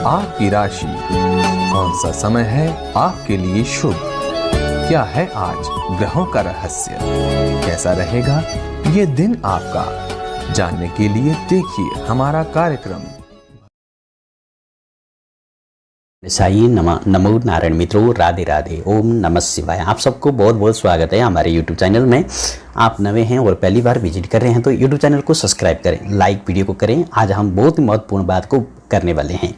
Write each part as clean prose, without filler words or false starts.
आपकी राशि। कौन सा समय है आपके लिए शुभ? क्या है आज ग्रहों का रहस्य? कैसा रहेगा ये दिन आपका? जानने के लिए देखिए हमारा कार्यक्रम। साई नमो नारायण मित्रों, राधे राधे, ओम नमः शिवाय। आप सबको बहुत बहुत स्वागत है हमारे YouTube चैनल में। आप नए हैं और पहली बार विजिट कर रहे हैं तो YouTube चैनल को सब्सक्राइब करें, लाइक वीडियो को करें। आज हम बहुत ही महत्वपूर्ण बात को करने वाले हैं।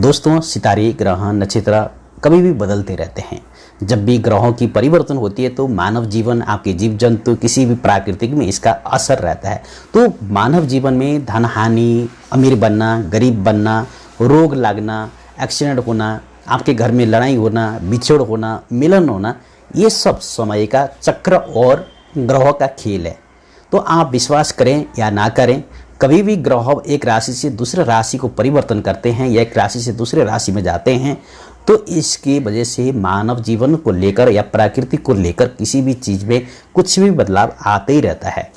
दोस्तों, सितारे, ग्रह, नक्षत्र कभी भी बदलते रहते हैं। जब भी ग्रहों की परिवर्तन होती है तो मानव जीवन, आपके जीव जंतु, किसी भी प्राकृतिक में इसका असर रहता है। तो मानव जीवन में धन हानि, अमीर बनना, गरीब बनना, रोग लगना, एक्सीडेंट होना, आपके घर में लड़ाई होना, बिछड़ होना, मिलन होना, ये सब समय का चक्र और ग्रहों का खेल है। तो आप विश्वास करें या ना करें, कभी भी ग्रह एक राशि से दूसरे राशि को परिवर्तन करते हैं या एक राशि से दूसरे राशि में जाते हैं तो इसकी वजह से मानव जीवन को लेकर या प्रकृति को लेकर किसी भी चीज़ में कुछ भी बदलाव आते ही रहता है।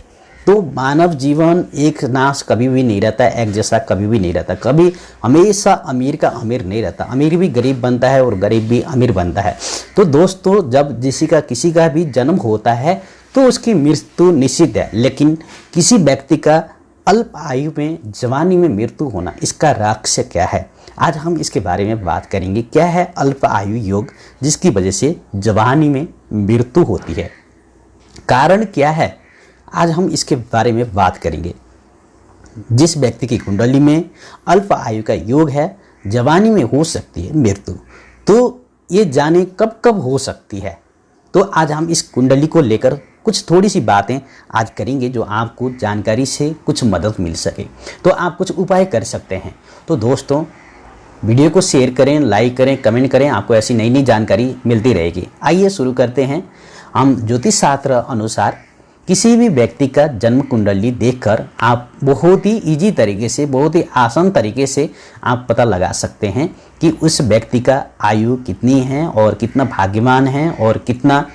तो मानव जीवन एक नाश कभी भी नहीं रहता है, एक जैसा कभी भी नहीं रहता। कभी हमेशा अमीर का अमीर नहीं रहता, अमीर भी गरीब बनता है और गरीब भी अमीर बनता है। तो दोस्तों, जब किसी का भी जन्म होता है तो उसकी मृत्यु निश्चित है, लेकिन किसी व्यक्ति का अल्प आयु में, जवानी में मृत्यु होना, इसका रहस्य क्या है? आज हम इसके बारे में बात करेंगे। क्या है अल्प आयु योग जिसकी वजह से जवानी में मृत्यु होती है? कारण क्या है? आज हम इसके बारे में बात करेंगे। जिस व्यक्ति की कुंडली में अल्प आयु का योग है, जवानी में हो सकती है मृत्यु, तो ये जाने कब कब हो सकती है। तो आज हम इस कुंडली को लेकर कुछ थोड़ी सी बातें आज करेंगे जो आपको जानकारी से कुछ मदद मिल सके, तो आप कुछ उपाय कर सकते हैं। तो दोस्तों, वीडियो को शेयर करें, लाइक करें, कमेंट करें, आपको ऐसी नई नई जानकारी मिलती रहेगी। आइए शुरू करते हैं। हम ज्योतिष शास्त्र अनुसार किसी भी व्यक्ति का जन्म कुंडली देखकर आप बहुत ही इजी तरीके से, बहुत ही आसान तरीके से आप पता लगा सकते हैं कि उस व्यक्ति का आयु कितनी है और कितना भाग्यवान है और कितना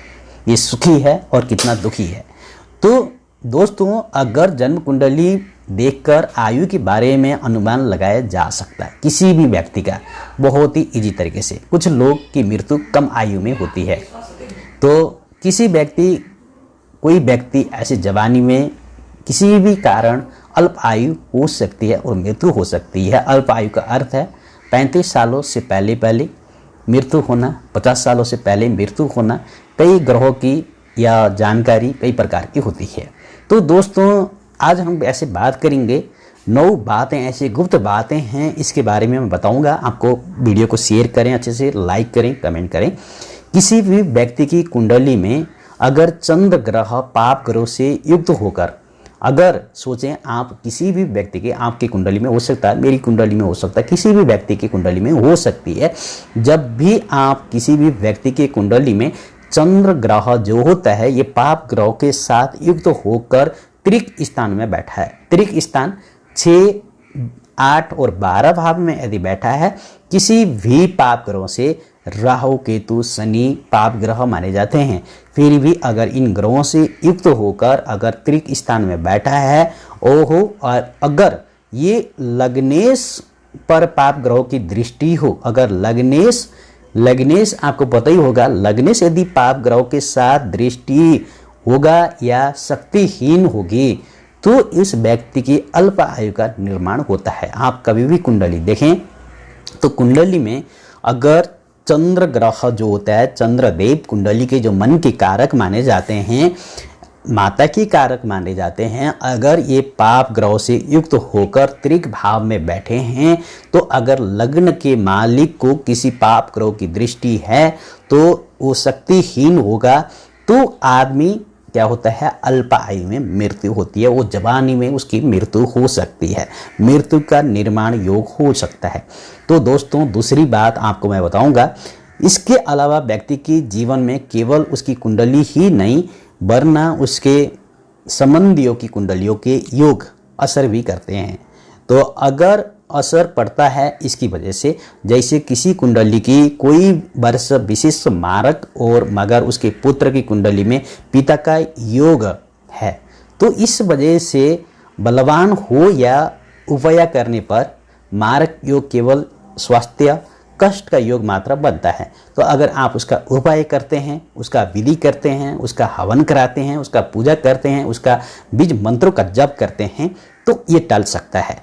ये सुखी है और कितना दुखी है। तो दोस्तों, अगर जन्म कुंडली देखकर आयु के बारे में अनुमान लगाया जा सकता है किसी भी व्यक्ति का, बहुत ही इजी तरीके से। कुछ लोग की मृत्यु कम आयु में होती है, तो कोई व्यक्ति ऐसे जवानी में किसी भी कारण अल्प आयु हो सकती है और मृत्यु हो सकती है। अल्प आयु का अर्थ है 35 सालों से पहले मृत्यु होना, 50 सालों से पहले मृत्यु होना। कई ग्रहों की या जानकारी कई प्रकार की होती है। तो दोस्तों, आज हम ऐसे बात करेंगे, 9 बातें, ऐसी गुप्त बातें हैं, इसके बारे में मैं बताऊंगा आपको। वीडियो को शेयर करें, अच्छे से लाइक करें, कमेंट करें। किसी भी व्यक्ति की कुंडली में अगर चंद्र ग्रह पाप ग्रह से युक्त होकर, अगर सोचें आप किसी भी व्यक्ति के, आपकी कुंडली में हो सकता है, मेरी कुंडली में हो सकता है, किसी भी व्यक्ति की कुंडली में हो सकती है। जब भी आप किसी भी व्यक्ति की कुंडली में चंद्र ग्रह जो होता है ये पाप ग्रह के साथ युक्त होकर त्रिक स्थान में बैठा है। त्रिक स्थान 6, 8 और 12 भाव में यदि बैठा है, किसी भी पाप ग्रहों से, राहु, केतु, शनि पाप ग्रह माने जाते हैं, फिर भी अगर इन ग्रहों से युक्त होकर अगर त्रिक स्थान में बैठा है, ओहो, और अगर ये लग्नेश पर पाप ग्रहों की दृष्टि हो, अगर लग्नेश आपको पता ही होगा, लग्नेश यदि पाप ग्रहों के साथ दृष्टि होगा या शक्तिहीन होगी तो इस व्यक्ति की अल्प आयु का निर्माण होता है। आप कभी भी कुंडली देखें तो कुंडली में अगर चंद्र ग्रह जो होता है, चंद्रदेव कुंडली के जो मन के कारक माने जाते हैं, माता की कारक माने जाते हैं, अगर ये पाप ग्रह से युक्त होकर त्रिक भाव में बैठे हैं, तो अगर लग्न के मालिक को किसी पाप ग्रह की दृष्टि है तो वो शक्तिहीन होगा, तो आदमी क्या होता है, अल्प आयु में मृत्यु होती है, वो जवानी में उसकी मृत्यु हो सकती है, मृत्यु का निर्माण योग हो सकता है। तो दोस्तों, दूसरी बात आपको मैं बताऊंगा, इसके अलावा व्यक्ति की जीवन में केवल उसकी कुंडली ही नहीं वरना उसके संबंधियों की कुंडलियों के योग असर भी करते हैं। तो अगर असर पड़ता है इसकी वजह से, जैसे किसी कुंडली की कोई वर्ष विशिष्ट मारक और मगर उसके पुत्र की कुंडली में पिता का योग है, तो इस वजह से बलवान हो या उपाय करने पर मारक योग केवल स्वास्थ्य कष्ट का योग मात्रा बनता है। तो अगर आप उसका उपाय करते हैं, उसका विधि करते हैं, उसका हवन कराते हैं, उसका पूजा करते हैं, उसका बीज मंत्रों का जप करते हैं तो ये टल सकता है।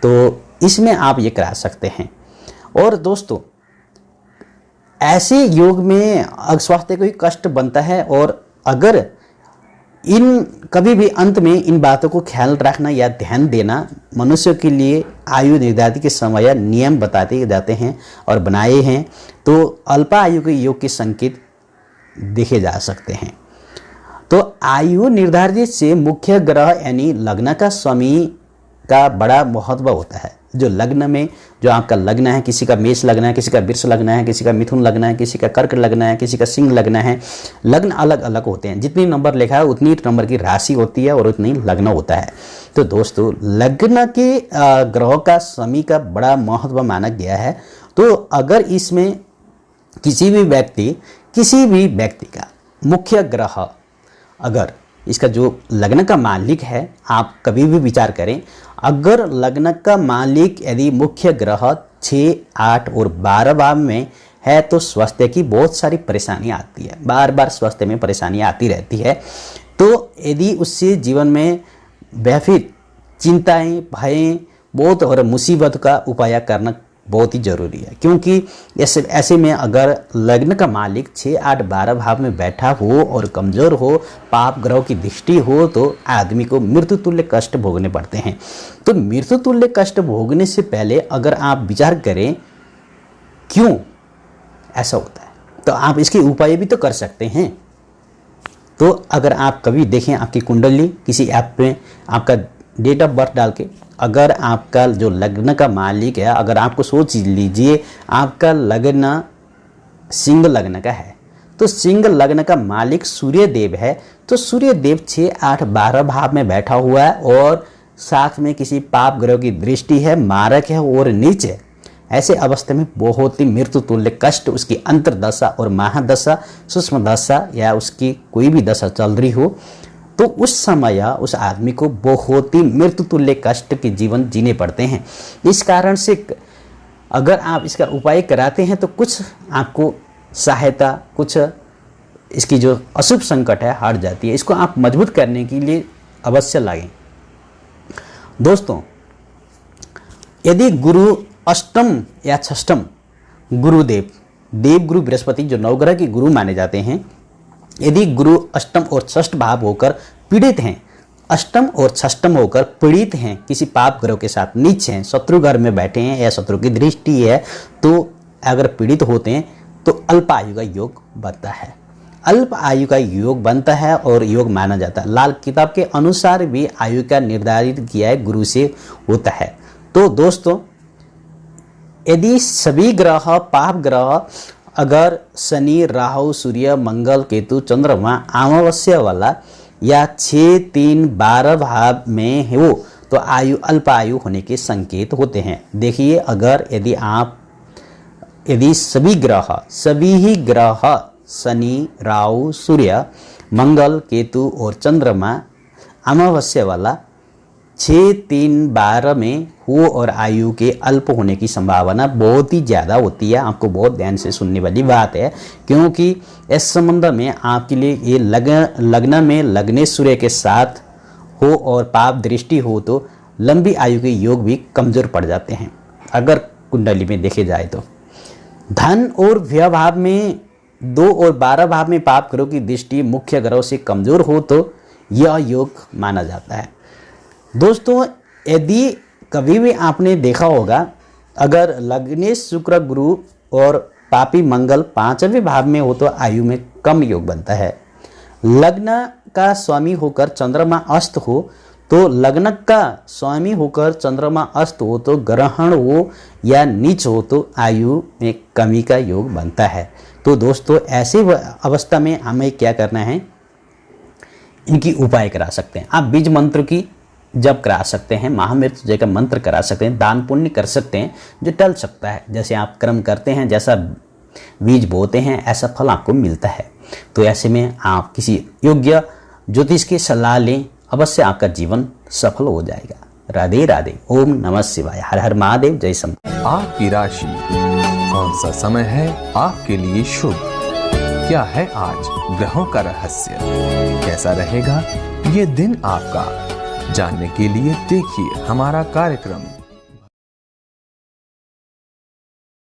तो इसमें आप ये करा सकते हैं। और दोस्तों ऐसे योग में स्वास्थ्य को ही कष्ट बनता है, और अगर इन कभी भी अंत में इन बातों को ख्याल रखना या ध्यान देना मनुष्य के लिए आयु निर्धारित के समय नियम बताते जाते हैं और बनाए हैं, तो अल्प आयु के योग के संकेत देखे जा सकते हैं। तो आयु निर्धारित से मुख्य ग्रह यानी लग्न का स्वामी का बड़ा महत्व होता है। जो लग्न में जो आपका लग्न है, किसी का मेष लग्न है, किसी का वृष लग्न है, किसी का मिथुन लग्न है, किसी का कर्क लग्न है, किसी का सिंह लग्न है, लग्न अलग अलग होते हैं। जितनी नंबर लिखा है उतनी नंबर की राशि होती है और उतनी लग्न होता है। तो दोस्तों लग्न के ग्रहों का स्वामी का बड़ा महत्व माना गया है। तो अगर इसमें किसी भी व्यक्ति का मुख्य ग्रह, अगर इसका जो लग्न का मालिक है, आप कभी भी विचार करें, अगर लग्न का मालिक यदि मुख्य ग्रह 6, 8 और 12 भाव में है तो स्वास्थ्य की बहुत सारी परेशानी आती है, बार बार स्वास्थ्य में परेशानी आती रहती है। तो यदि उससे जीवन में बेफिर चिंताएं, भय बहुत और मुसीबत का उपाय करना बहुत ही जरूरी है, क्योंकि ऐसे में अगर लग्न का मालिक 6, 8, 12 भाव में बैठा हो और कमजोर हो, पाप ग्रह की दृष्टि हो, तो आदमी को मृत्यु तुल्य कष्ट भोगने पड़ते हैं। तो मृत्यु तुल्य कष्ट भोगने से पहले अगर आप विचार करें क्यों ऐसा होता है, तो आप इसके उपाय भी तो कर सकते हैं। तो अगर आप कभी देखें आपकी कुंडली किसी ऐप में आपका डेट ऑफ बर्थ डाल के, अगर आपका जो लग्न का मालिक है, अगर आपको सोच लीजिए आपका लग्न सिंह लग्न का है, तो सिंह लग्न का मालिक सूर्य देव है, तो सूर्य देव 6, 8, 12 भाव में बैठा हुआ है और साथ में किसी पाप ग्रह की दृष्टि है, मारक है और नीच है। ऐसे अवस्था में बहुत ही मृत्यु तुल्य कष्ट उसकी अंतरदशा और महादशा, सूक्ष्म दशा या उसकी कोई भी दशा चल रही हो, तो उस समय उस आदमी को बहुत ही मृत्यु तुल्य कष्ट के जीवन जीने पड़ते हैं। इस कारण से अगर आप इसका उपाय कराते हैं तो कुछ आपको सहायता, कुछ इसकी जो अशुभ संकट है हट जाती है। इसको आप मजबूत करने के लिए अवश्य लागें। दोस्तों यदि गुरु अष्टम या षष्ठम गुरुदेव, देवगुरु बृहस्पति जो नवग्रह के गुरु माने जाते हैं, यदि गुरु अष्टम और षष्ठ भाव होकर पीड़ित हैं, अष्टम और षष्ठम होकर पीड़ित हैं, किसी पाप ग्रह के साथ नीच हैं, शत्रु घर में बैठे हैं या शत्रु की दृष्टि है, तो अगर पीड़ित होते हैं तो अल्प आयु का योग बनता है। अल्प आयु का योग बनता है और योग माना जाता है। लाल किताब के अनुसार भी आयु का निर्धारित किया है गुरु से होता है। तो दोस्तों यदि सभी ग्रह पाप ग्रह अगर शनि, राहु, सूर्य, मंगल, केतु, चंद्रमा अमावस्या वाला या 6, 3, 12 भाव में हो तो आयु अल्प आयु होने के संकेत होते हैं। देखिए अगर यदि सभी ही ग्रह शनि, राहु, सूर्य, मंगल, केतु और चंद्रमा अमावस्या वाला 6, 3, 12 में हो और आयु के अल्प होने की संभावना बहुत ही ज़्यादा होती है। आपको बहुत ध्यान से सुनने वाली बात है, क्योंकि इस संबंध में आपके लिए ये लग्न में लग्नेश्वरी के साथ हो और पाप दृष्टि हो तो लंबी आयु के योग भी कमज़ोर पड़ जाते हैं। अगर कुंडली में देखे जाए तो धन और व्यय भाव में 2 और 12 भाव में पाप ग्रह की दृष्टि मुख्य ग्रह से कमज़ोर हो तो यह योग माना जाता है। दोस्तों यदि कभी भी आपने देखा होगा अगर लग्नेश शुक्र गुरु और पापी मंगल 5वें भाव में हो तो आयु में कम योग बनता है। लग्न का स्वामी होकर चंद्रमा अस्त हो तो लग्न का स्वामी होकर चंद्रमा अस्त हो तो ग्रहण हो या नीच हो तो आयु में कमी का योग बनता है। तो दोस्तों ऐसी अवस्था में हमें क्या करना है, इनकी उपाय करा सकते हैं। आप बीज मंत्र की जप करा सकते हैं, महामृत्युंजय का मंत्र करा सकते हैं, दान पुण्य कर सकते हैं जो टल सकता है। जैसे आप कर्म करते हैं, जैसा बीज बोते हैं ऐसा फल आपको मिलता है। तो ऐसे में आप किसी योग्य ज्योतिष की सलाह लें, अवश्य आपका जीवन सफल हो जाएगा। राधे राधे। ओम नमः शिवाय। हर हर महादेव। जय शंकर। आपकी राशि, कौन सा समय है आपके लिए शुभ? क्या है आज ग्रहों का रहस्य? कैसा रहेगा ये दिन आपका? जानने के लिए देखिए हमारा कार्यक्रम।